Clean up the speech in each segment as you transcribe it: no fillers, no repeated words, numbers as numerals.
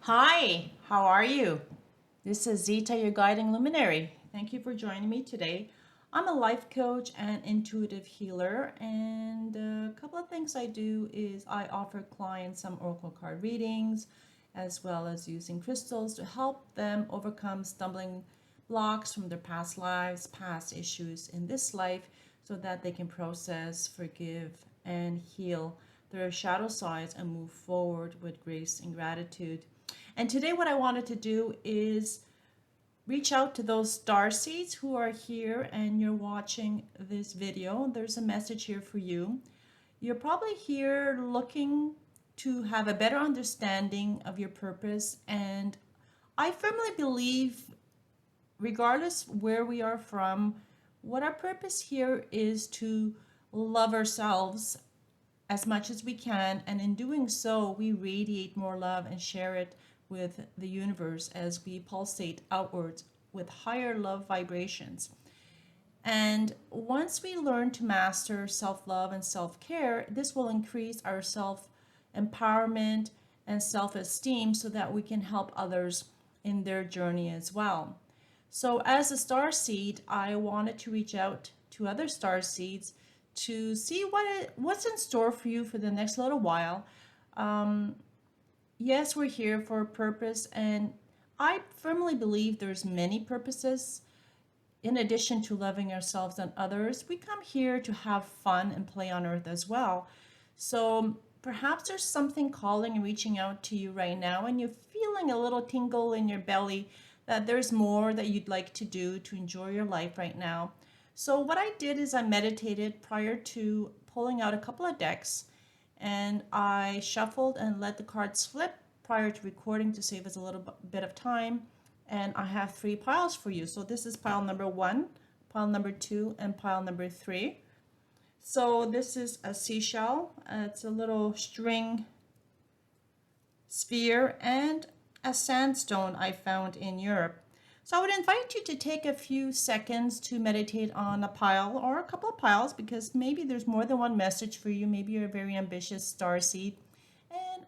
Hi, how are you? This is Zita, your guiding luminary. Thank you for joining me today. I'm a life coach and intuitive healer, and a couple of things I do is I offer clients some oracle card readings, as well as using crystals to help them overcome stumbling blocks from their past lives, past issues in this life, so that they can process, forgive, and heal their shadow sides and move forward with grace and gratitude. And today, what I wanted to do is reach out to those star seeds who are here and you're watching this video. There's a message here for you. You're probably here looking to have a better understanding of your purpose. And I firmly believe, regardless where we are from, what our purpose here is to love ourselves as much as we can, and in doing so we radiate more love and share it with the universe as we pulsate outwards with higher love vibrations. And once we learn to master self-love and self-care, this will increase our self-empowerment and self-esteem so that we can help others in their journey as well. So as a star seed, I wanted to reach out to other star seeds to see what's in store for you for the next little while. Yes, we're here for a purpose, and I firmly believe there's many purposes. In addition to loving ourselves and others, we come here to have fun and play on earth as well. So perhaps there's something calling and reaching out to you right now, and you're feeling a little tingle in your belly that there's more that you'd like to do to enjoy your life right now. So what I did is I meditated prior to pulling out a couple of decks, and I shuffled and let the cards flip prior to recording to save us a little bit of time. And I have three piles for you. So this is pile number 1, pile number 2, and pile number 3. So this is a seashell. It's a little string sphere and a sandstone I found in Europe. So I would invite you to take a few seconds to meditate on a pile or a couple of piles, because maybe there's more than one message for you. Maybe you're a very ambitious star seed and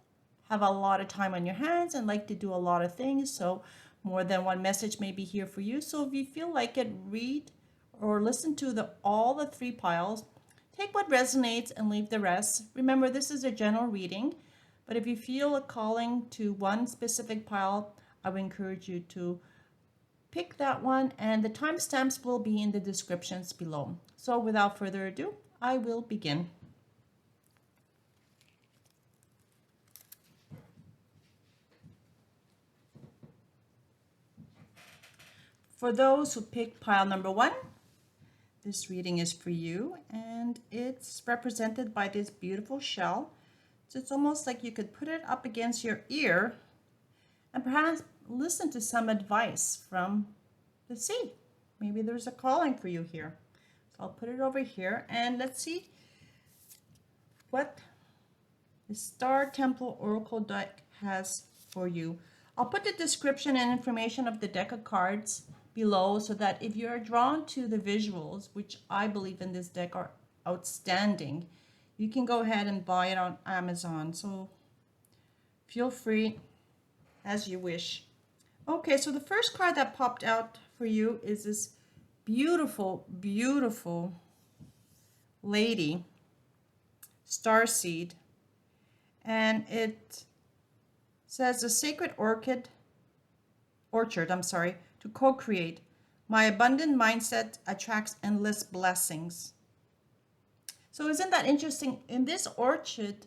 have a lot of time on your hands and like to do a lot of things. So more than one message may be here for you. So if you feel like it, read or listen to all the three piles. Take what resonates and leave the rest. Remember, this is a general reading, but if you feel a calling to one specific pile, I would encourage you to pick that one, and the timestamps will be in the descriptions below. So without further ado, I will begin. For those who picked pile number 1, this reading is for you, and it's represented by this beautiful shell. So it's almost like you could put it up against your ear and perhaps listen to some advice from the sea. Maybe there's a calling for you here. So I'll put it over here, and let's see what the Star Temple Oracle deck has for you. I'll put the description and information of the deck of cards below so that if you're drawn to the visuals, which I believe in this deck are outstanding, you can go ahead and buy it on Amazon. So feel free as you wish. Okay, so the first card that popped out for you is this beautiful, beautiful lady, starseed, and it says a sacred orchard, to co-create. My abundant mindset attracts endless blessings. So isn't that interesting? In this orchard,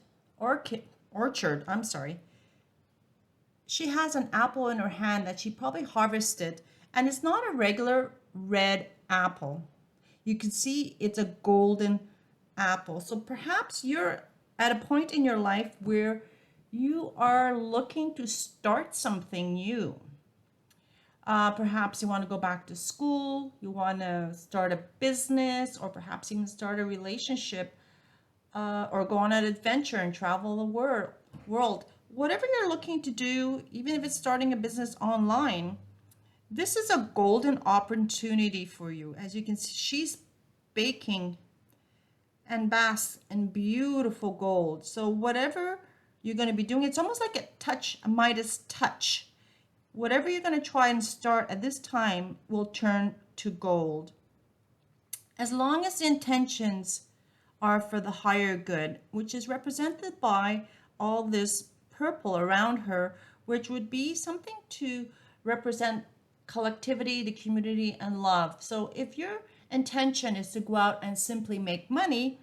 she has an apple in her hand that she probably harvested, and it's not a regular red apple. You can see it's a golden apple. So perhaps you're at a point in your life where you are looking to start something new. Perhaps you want to go back to school, you want to start a business, or perhaps even start a relationship, or go on an adventure and travel the world. Whatever you're looking to do, even if it's starting a business online, this is a golden opportunity for you. As you can see, she's baking and basks in beautiful gold. So whatever you're going to be doing. It's almost like a Midas touch. Whatever you're going to try and start at this time will turn to gold. As long as the intentions are for the higher good, which is represented by all this purple around her, which would be something to represent collectivity, the community, and love. So if your intention is to go out and simply make money,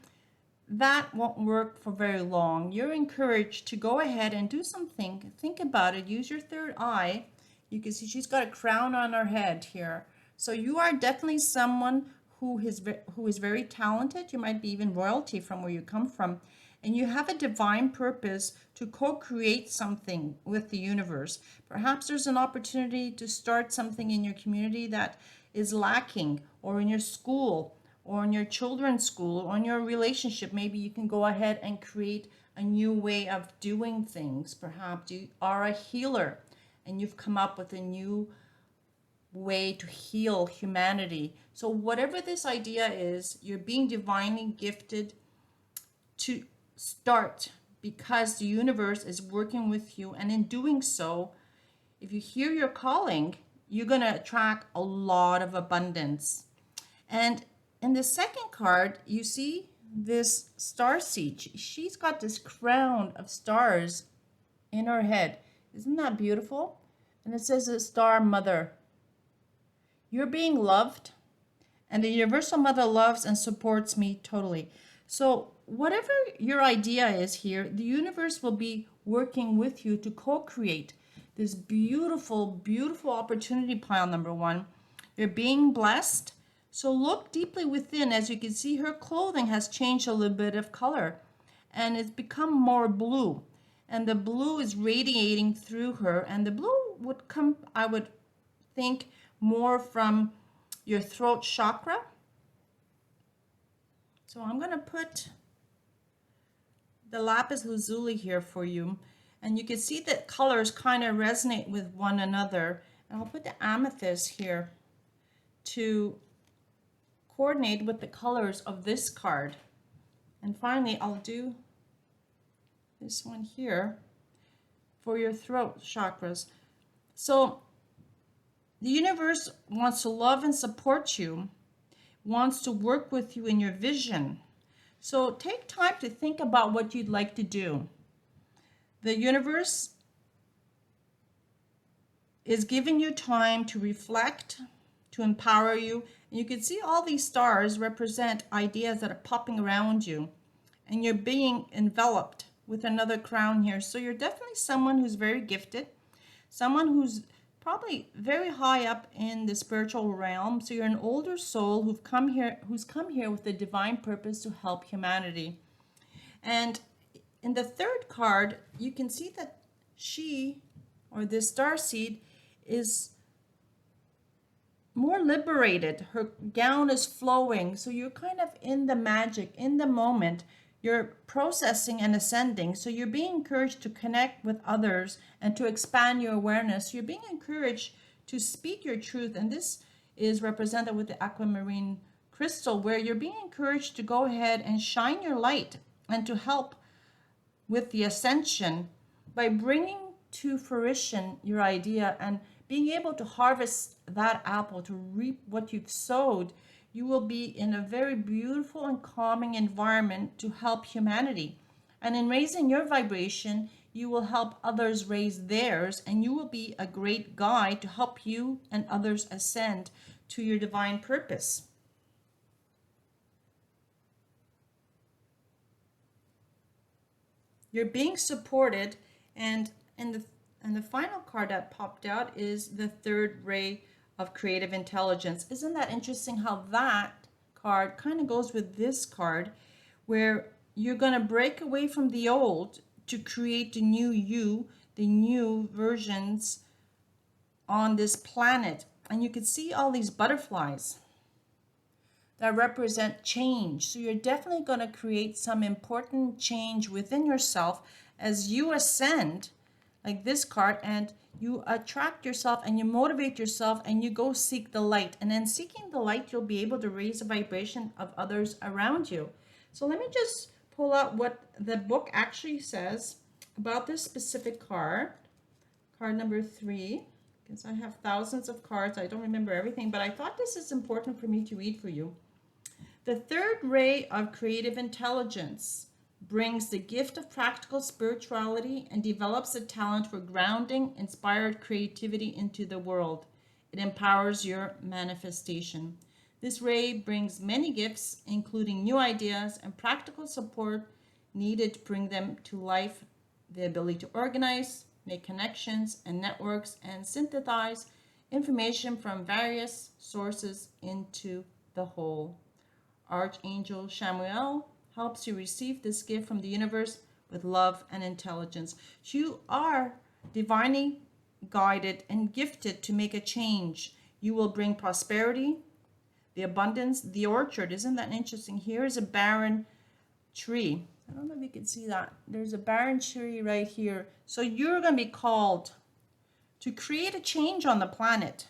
that won't work for very long. You're encouraged to go ahead and do something. Think about it. Use your third eye. You can see she's got a crown on her head here. So you are definitely someone who is very talented. You might be even royalty from where you come from. And you have a divine purpose to co-create something with the universe. Perhaps there's an opportunity to start something in your community that is lacking, or in your school, or in your children's school, or in your relationship. Maybe you can go ahead and create a new way of doing things. Perhaps you are a healer and you've come up with a new way to heal humanity. So whatever this idea is, you're being divinely gifted to start, because the universe is working with you. And in doing so, if you hear your calling, you're going to attract a lot of abundance. And in the second card, you see this starseed. She's got this crown of stars in her head. Isn't that beautiful? And it says a star mother. You're being loved, and the universal mother loves and supports me totally. So whatever your idea is here, the universe will be working with you to co-create this beautiful, beautiful opportunity pile, number one. You're being blessed. So look deeply within. As you can see, her clothing has changed a little bit of color, and it's become more blue. And the blue is radiating through her. And the blue would come, I would think, more from your throat chakra. So I'm going to put the lapis lazuli here for you. And you can see that colors kind of resonate with one another. And I'll put the amethyst here to coordinate with the colors of this card. And finally, I'll do this one here for your throat chakras. So the universe wants to love and support you, wants to work with you in your vision. So take time to think about what you'd like to do. The universe is giving you time to reflect, to empower you. And you can see all these stars represent ideas that are popping around you. And you're being enveloped with another crown here. So you're definitely someone who's very gifted, someone who's probably very high up in the spiritual realm. So you're an older soul who's come here with a divine purpose to help humanity. And in the third card, you can see that she, or this starseed, is more liberated. Her gown is flowing. So you're kind of in the magic, in the moment. You're processing and ascending. So you're being encouraged to connect with others and to expand your awareness. You're being encouraged to speak your truth. And this is represented with the aquamarine crystal, where you're being encouraged to go ahead and shine your light and to help with the ascension by bringing to fruition your idea and being able to harvest that apple, to reap what you've sowed. You will be in a very beautiful and calming environment to help humanity. And in raising your vibration, you will help others raise theirs, and you will be a great guide to help you and others ascend to your divine purpose. You're being supported, and the final card that popped out is the third ray of creative intelligence. Isn't that interesting how that card kind of goes with this card, where you're going to break away from the old to create the new you, the new versions on this planet. And you can see all these butterflies that represent change. So you're definitely going to create some important change within yourself as you ascend, like this card, and you attract yourself and you motivate yourself and you go seek the light. And then seeking the light, you'll be able to raise the vibration of others around you. So let me just pull out what the book actually says about this specific card, card number 3, because I have thousands of cards. I don't remember everything, but I thought this is important for me to read for you. The third ray of creative intelligence brings the gift of practical spirituality and develops a talent for grounding inspired creativity into the world. It empowers your manifestation. This ray brings many gifts, including new ideas and practical support needed to bring them to life. The ability to organize, make connections and networks, and synthesize information from various sources into the whole. Archangel Chamuel helps you receive this gift from the universe with love and intelligence. You are divinely guided and gifted to make a change. You will bring prosperity, the abundance, the orchard. Isn't that interesting? Here is a barren tree. I don't know if you can see that. There's a barren tree right here. So you're going to be called to create a change on the planet.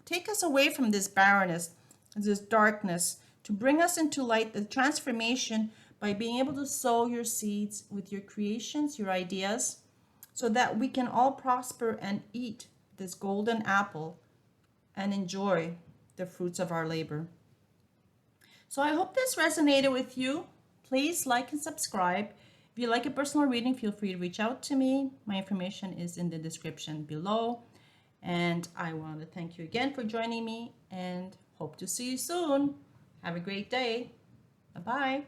Take us away from this barrenness, this darkness, to bring us into light, the transformation by being able to sow your seeds with your creations, your ideas, so that we can all prosper and eat this golden apple and enjoy the fruits of our labor. So I hope this resonated with you. Please like and subscribe. If you like a personal reading, feel free to reach out to me. My information is in the description below. And I want to thank you again for joining me and hope to see you soon. Have a great day. Bye-bye.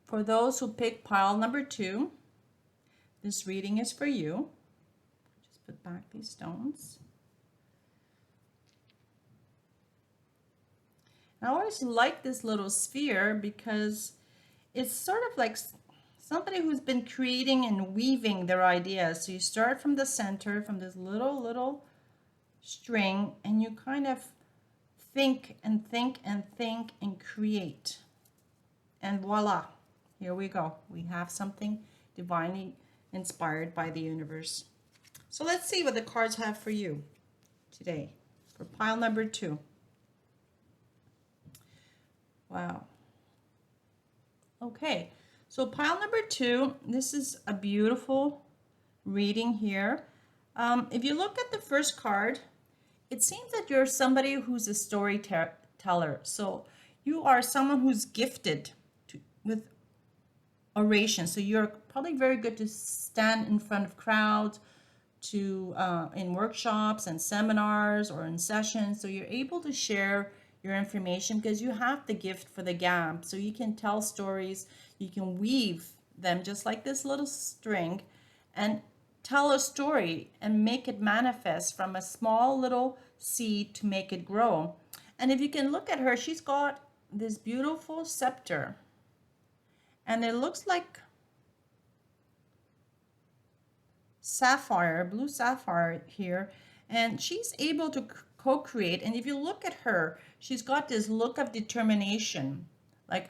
For those who pick pile number 2, this reading is for you. Just put back these stones. I always like this little sphere because it's sort of like somebody who's been creating and weaving their ideas. So you start from the center, from this little string, and you kind of think and think and think and create. And voila, here we go. We have something divinely inspired by the universe. So let's see what the cards have for you today for pile number 2. Wow. Okay, so pile number 2, this is a beautiful reading here. If you look at the first card, it seems that you're somebody who's a storyteller. So you are someone who's gifted with oration. So you're probably very good to stand in front of crowds, in workshops and seminars or in sessions. So you're able to share your information because you have the gift for the gab. So you can tell stories, you can weave them just like this little string and tell a story and make it manifest from a small little seed to make it grow. And if you can look at her, she's got this beautiful scepter and it looks like sapphire, blue sapphire here, and she's able to co-create. And if you look at her, she's got this look of determination, like,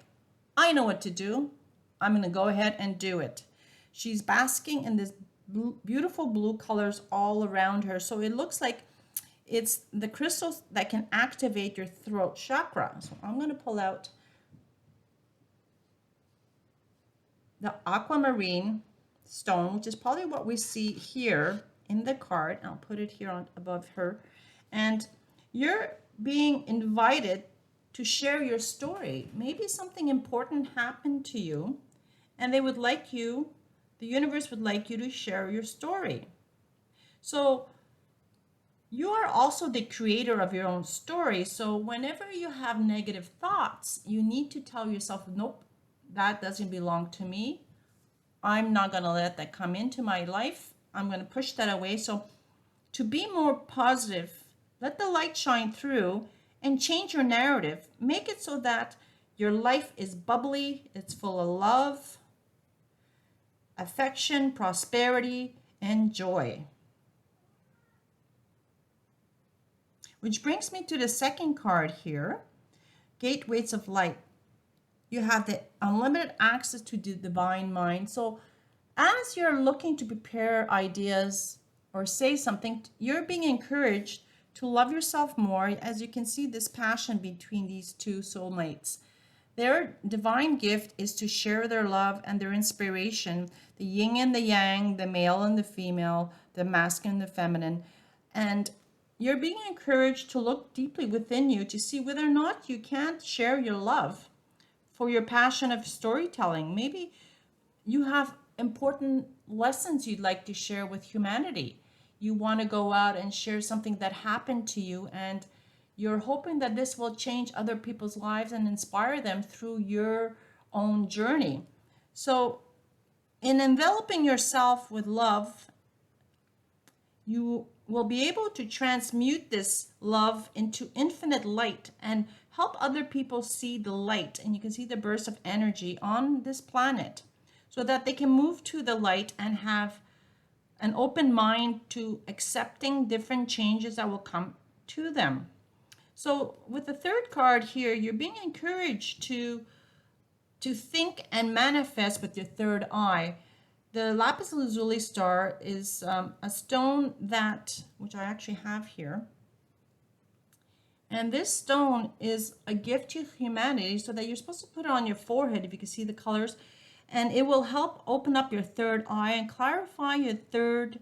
I know what to do, I'm going to go ahead and do it. She's basking in this beautiful blue colors all around her, so it looks like it's the crystals that can activate your throat chakra. So I'm going to pull out the aquamarine stone, which is probably what we see here in the card. I'll put it here above her. And you're being invited to share your story. Maybe something important happened to you and they would like you, the universe would like you to share your story. So you are also the creator of your own story. So whenever you have negative thoughts, you need to tell yourself, nope, that doesn't belong to me. I'm not going to let that come into my life. I'm going to push that away. So to be more positive, let the light shine through and change your narrative. Make it so that your life is bubbly, it's full of love, affection, prosperity, and joy. Which brings me to the second card here, Gateways of Light. You have the unlimited access to the divine mind. So as you're looking to prepare ideas or say something, you're being encouraged to love yourself more. As you can see, this passion between these two soulmates. Their divine gift is to share their love and their inspiration, the yin and the yang, the male and the female, the masculine and the feminine. And you're being encouraged to look deeply within you to see whether or not you can't share your love for your passion of storytelling. Maybe you have important lessons you'd like to share with humanity. You want to go out and share something that happened to you, and you're hoping that this will change other people's lives and inspire them through your own journey. So, in enveloping yourself with love, you will be able to transmute this love into infinite light and help other people see the light. And you can see the burst of energy on this planet so that they can move to the light and have an open mind to accepting different changes that will come to them. So with the third card here, you're being encouraged to think and manifest with your third eye. The lapis lazuli star is a stone that, which I actually have here. And this stone is a gift to humanity, so that you're supposed to put it on your forehead, if you can see the colors, and it will help open up your third eye and clarify your third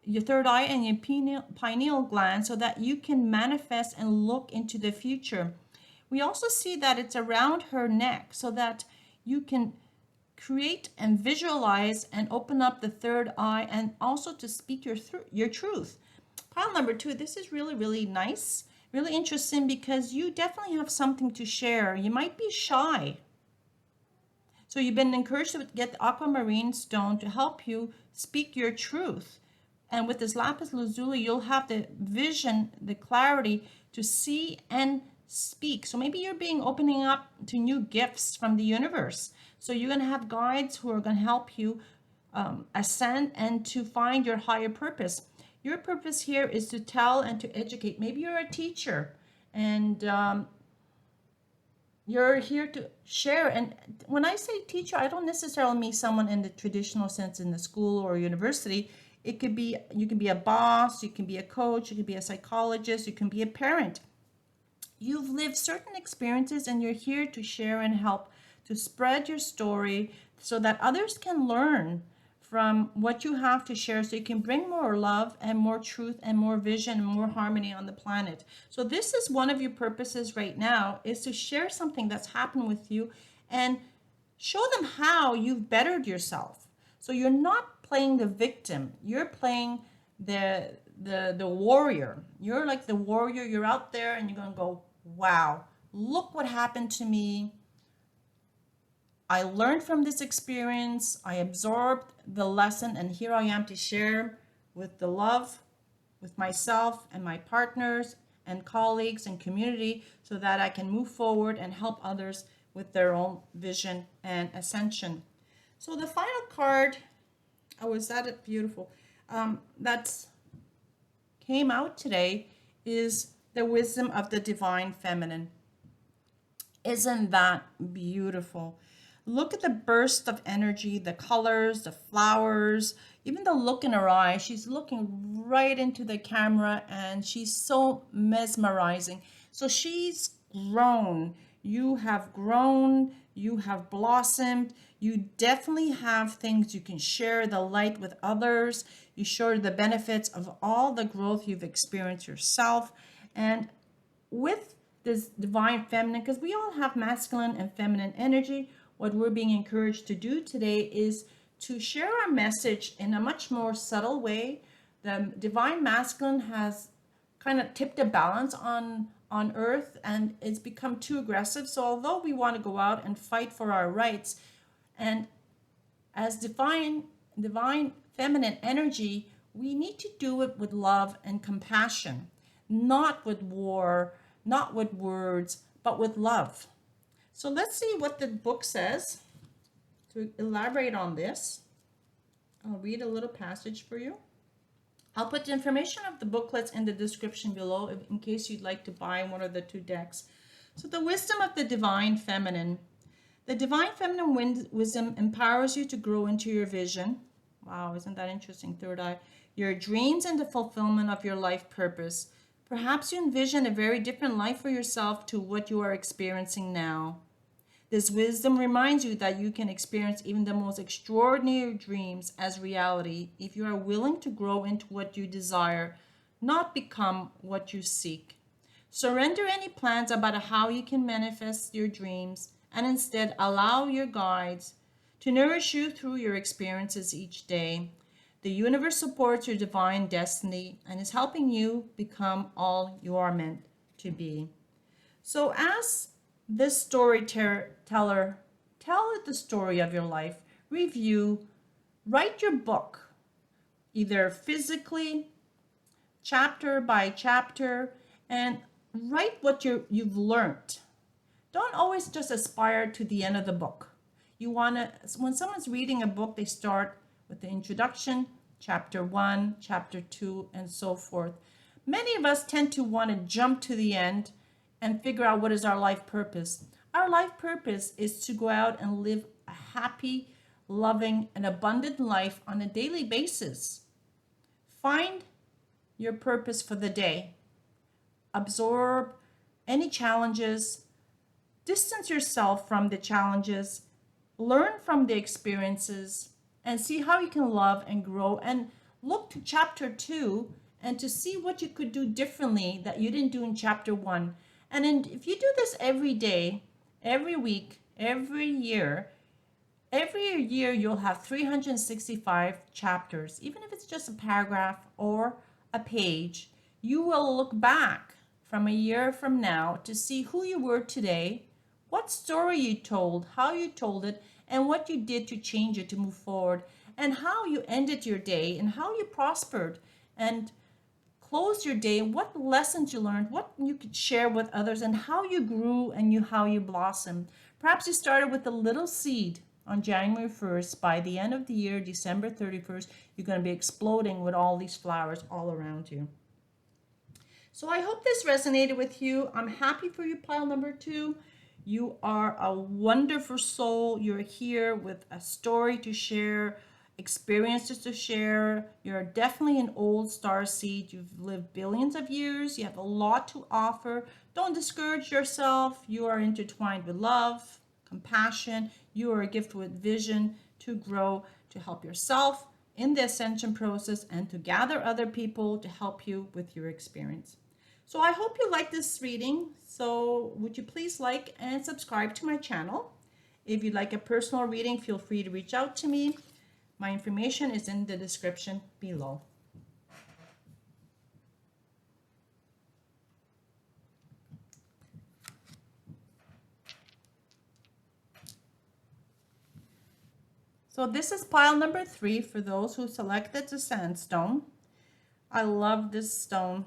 eye and your pineal gland so that you can manifest and look into the future. We also see that it's around her neck so that you can create and visualize and open up the third eye, and also to speak your truth. Pile number 2, this is really, really nice, really interesting, because you definitely have something to share. You might be shy. So you've been encouraged to get the aquamarine stone to help you speak your truth. And with this lapis lazuli, you'll have the vision, the clarity to see and speak. So maybe you're opening up to new gifts from the universe. So you're going to have guides who are going to help you ascend and to find your higher purpose. Your purpose here is to tell and to educate. Maybe you're a teacher and you're here to share. And when I say teacher, I don't necessarily mean someone in the traditional sense in the school or university. It could be, you can be a boss, you can be a coach, you can be a psychologist, you can be a parent. You've lived certain experiences and you're here to share and help to spread your story so that others can learn from what you have to share, so you can bring more love and more truth and more vision and more harmony on the planet. So this is one of your purposes right now, is to share something that's happened with you and show them how you've bettered yourself. So you're not playing the victim, you're playing the warrior. You're like the warrior. You're out there and you're going to go, wow, look what happened to me. I learned from this experience. I absorbed the lesson, and here I am to share with the love, with myself and my partners and colleagues and community, so that I can move forward and help others with their own vision and ascension. So the final card, oh, is that beautiful? That's came out today is the wisdom of the divine feminine. Isn't that beautiful? Look at the burst of energy, the colors, the flowers, even the look in her eye. She's looking right into the camera and she's so mesmerizing. So she's grown. You have grown. You have blossomed. You definitely have things you can share the light with others. You share the benefits of all the growth you've experienced yourself. And with this divine feminine, because we all have masculine and feminine energy, what we're being encouraged to do today is to share our message in a much more subtle way. The divine masculine has kind of tipped the balance on earth, and it's become too aggressive. So although we want to go out and fight for our rights, and as divine feminine energy, we need to do it with love and compassion, not with war, not with words, but with love. So let's see what the book says to elaborate on this. I'll read a little passage for you. I'll put the information of the booklets in the description below in case you'd like to buy one of the 2 decks. So the wisdom of the divine feminine. The divine feminine wisdom empowers you to grow into your vision. Wow, isn't that interesting? Third eye. Your dreams and the fulfillment of your life purpose. Perhaps you envision a very different life for yourself to what you are experiencing now. This wisdom reminds you that you can experience even the most extraordinary dreams as reality if you are willing to grow into what you desire, not become what you seek. Surrender any plans about how you can manifest your dreams and instead allow your guides to nourish you through your experiences each day. The universe supports your divine destiny and is helping you become all you are meant to be. So, as this storyteller, tell it the story of your life, review, write your book, either physically, chapter by chapter, and write what you've learned. Don't always just aspire to the end of the book. You want to, when someone's reading a book, they start with the introduction, chapter 1, chapter 2, and so forth. Many of us tend to want to jump to the end and figure out what is our life purpose. Our life purpose is to go out and live a happy, loving, and abundant life on a daily basis. Find your purpose for the day. Absorb any challenges. Distance yourself from the challenges. Learn from the experiences and see how you can love and grow, and look to chapter 2 and to see what you could do differently that you didn't do in chapter 1. And if you do this every day, every week, every year you'll have 365 chapters. Even if it's just a paragraph or a page, you will look back from a year from now to see who you were today, what story you told, how you told it, and what you did to change it, to move forward, and how you ended your day, and how you prospered and closed your day, what lessons you learned, what you could share with others, and how you grew and how you blossomed. Perhaps you started with a little seed on January 1st. By the end of the year, December 31st, you're going to be exploding with all these flowers all around you. So I hope this resonated with you. I'm happy for you, pile number 2. You are a wonderful soul. You're here with a story to share, experiences to share. You're definitely an old star seed. You've lived billions of years. You have a lot to offer. Don't discourage yourself. You are intertwined with love, compassion. You are a gift with vision to grow, to help yourself in the ascension process, and to gather other people to help you with your experience. So I hope you like this reading. So would you please like and subscribe to my channel? If you'd like a personal reading, feel free to reach out to me. My information is in the description below. So this is pile number 3 for those who selected the sandstone. I love this stone.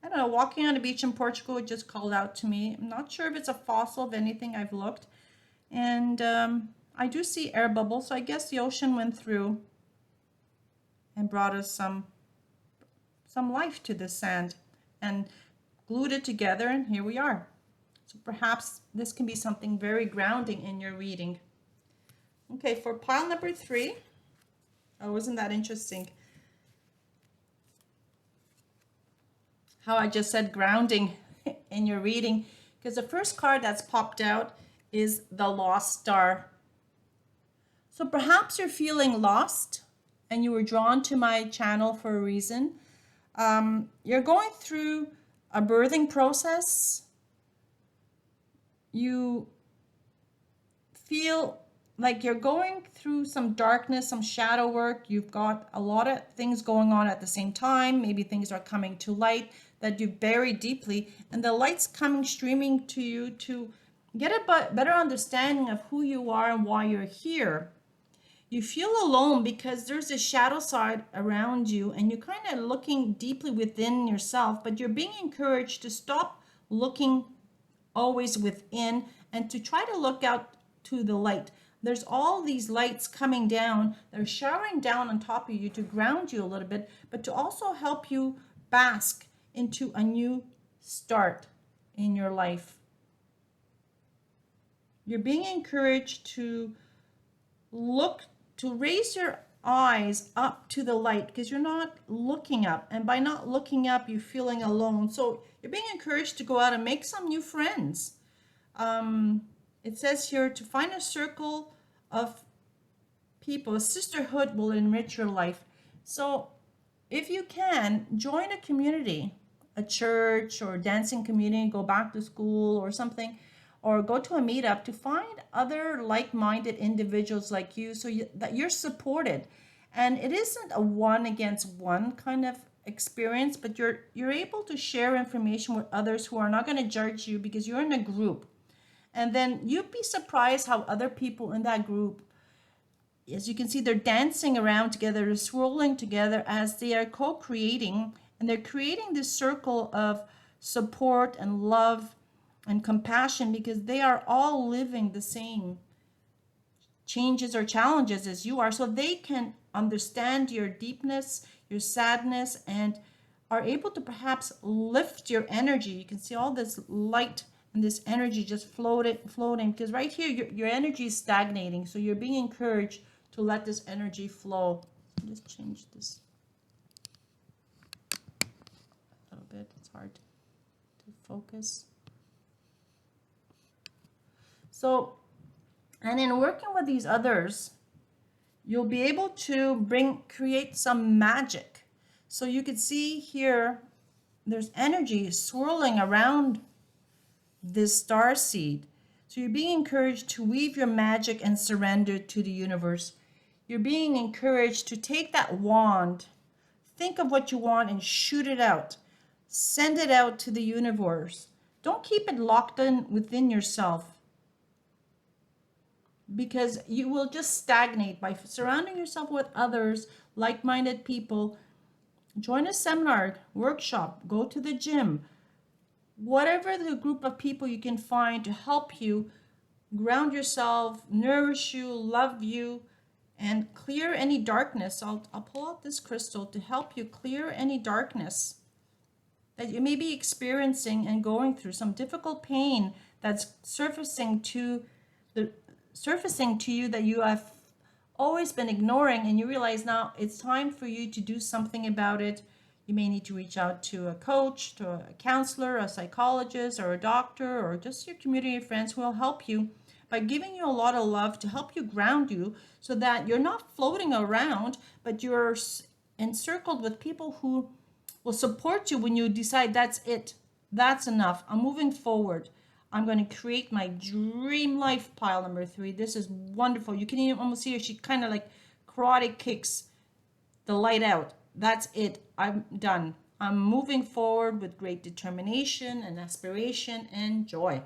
I don't know, walking on a beach in Portugal, it just called out to me. I'm not sure if it's a fossil of anything. I've looked. And I do see air bubbles, so I guess the ocean went through and brought us some life to the sand and glued it together, and here we are. So perhaps this can be something very grounding in your reading. Okay, for pile number 3. Oh, isn't that interesting? How I just said grounding in your reading, because the first card that's popped out is the Lost Star. So perhaps you're feeling lost and you were drawn to my channel for a reason. You're going through a birthing process. You feel like you're going through some darkness, some shadow work. You've got a lot of things going on at the same time. Maybe things are coming to light that you bury deeply, and the light's coming streaming to you to get a better understanding of who you are and why you're here. You feel alone because there's a shadow side around you, and you're kind of looking deeply within yourself, but you're being encouraged to stop looking always within and to try to look out to the light. There's all these lights coming down. They're showering down on top of you to ground you a little bit, but to also help you bask into a new start in your life. You're being encouraged to look, to raise your eyes up to the light, because you're not looking up. And by not looking up, you're feeling alone. So you're being encouraged to go out and make some new friends. It says here to find a circle of people. A sisterhood will enrich your life. So if you can, join a community, a church or a dancing community, go back to school or something, or go to a meetup to find other like-minded individuals like you, so that you're supported. And it isn't a one against one kind of experience, but you're able to share information with others who are not going to judge you, because you're in a group. And then you'd be surprised how other people in that group, as you can see, they're dancing around together, they're swirling together as they are co-creating, and they're creating this circle of support and love and compassion, because they are all living the same changes or challenges as you are. So they can understand your deepness, your sadness, and are able to perhaps lift your energy. You can see all this light and this energy just floating, because right here your energy is stagnating. So you're being encouraged to let this energy flow. Just change this a little bit. It's hard to focus. So, and in working with these others, you'll be able to create some magic. So you can see here, there's energy swirling around this star seed. So you're being encouraged to weave your magic and surrender to the universe. You're being encouraged to take that wand, think of what you want and shoot it out. Send it out to the universe. Don't keep it locked in within yourself, because you will just stagnate. By surrounding yourself with others, like-minded people, join a seminar, workshop, go to the gym, whatever the group of people you can find to help you ground yourself, nourish you, love you, and clear any darkness. I'll pull out this crystal to help you clear any darkness that you may be experiencing and going through, some difficult pain that's surfacing to you that you have always been ignoring, and you realize now it's time for you to do something about it. You may need to reach out to a coach, to a counselor, a psychologist, or a doctor, or just your community friends who will help you by giving you a lot of love to help you ground you, so that you're not floating around, but you're encircled with people who will support you when you decide that's it, that's enough, I'm moving forward. I'm going to create my dream life, pile number 3. This is wonderful. You can even almost see her. She kind of like karate kicks the light out. That's it. I'm done. I'm moving forward with great determination and aspiration and joy.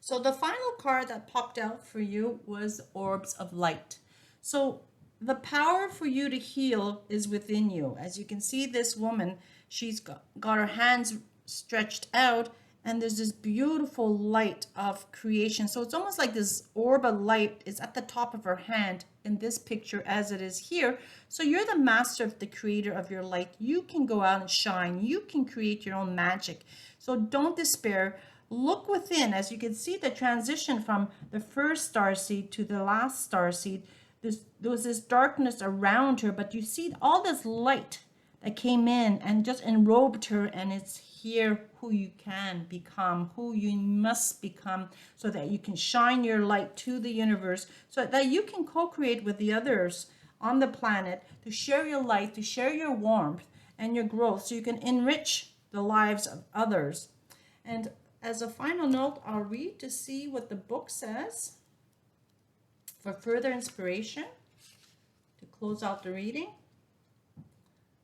So the final card that popped out for you was Orbs of Light. So the power for you to heal is within you. As you can see, this woman, she's got her hands stretched out, and there's this beautiful light of creation. So it's almost like this orb of light is at the top of her hand in this picture as it is here. So you're the master of the creator of your light. You can go out and shine. You can create your own magic. So don't despair. Look within. As you can see, the transition from the first starseed to the last starseed, there was this darkness around her, but you see all this light that came in and just enrobed her, and it's here who you can become, who you must become, so that you can shine your light to the universe, so that you can co-create with the others on the planet to share your light, to share your warmth and your growth, so you can enrich the lives of others. And as a final note, I'll read to see what the book says for further inspiration to close out the reading.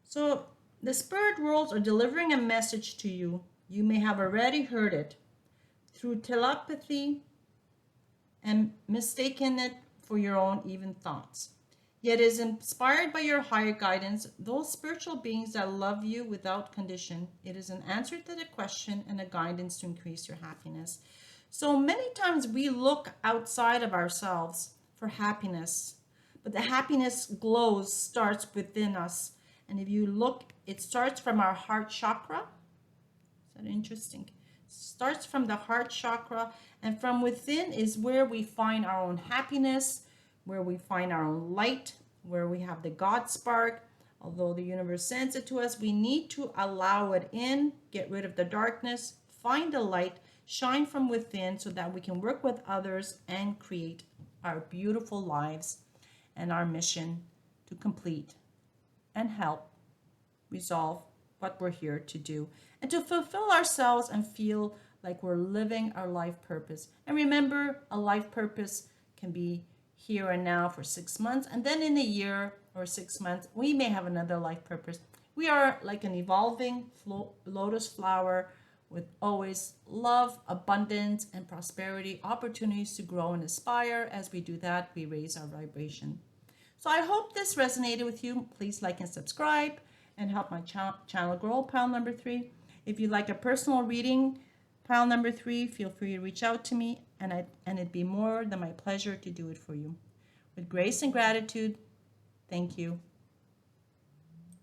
So the spirit worlds are delivering a message to you. You may have already heard it through telepathy and mistaken it for your own even thoughts. Yet is inspired by your higher guidance, those spiritual beings that love you without condition. It is an answer to the question and a guidance to increase your happiness. So many times we look outside of ourselves for happiness, but the happiness glows starts within us. And if you look, it starts from our heart chakra. Is that interesting? starts from the heart chakra, and from within is where we find our own happiness, where we find our own light, where we have the God spark. Although the universe sends it to us, we need to allow it in, get rid of the darkness, find the light, shine from within so that we can work with others and create our beautiful lives and our mission to complete and help resolve what we're here to do and to fulfill ourselves and feel like we're living our life purpose. And remember, a life purpose can be here and now for 6 months, and then in a year or 6 months, we may have another life purpose. We are like an evolving lotus flower with always love, abundance, and prosperity, opportunities to grow and aspire. As we do that, we raise our vibration. So I hope this resonated with you. Please like and subscribe and help my channel grow, pile number 3. If you'd like a personal reading, pile number 3, feel free to reach out to me, and it'd be more than my pleasure to do it for you. With grace and gratitude, thank you.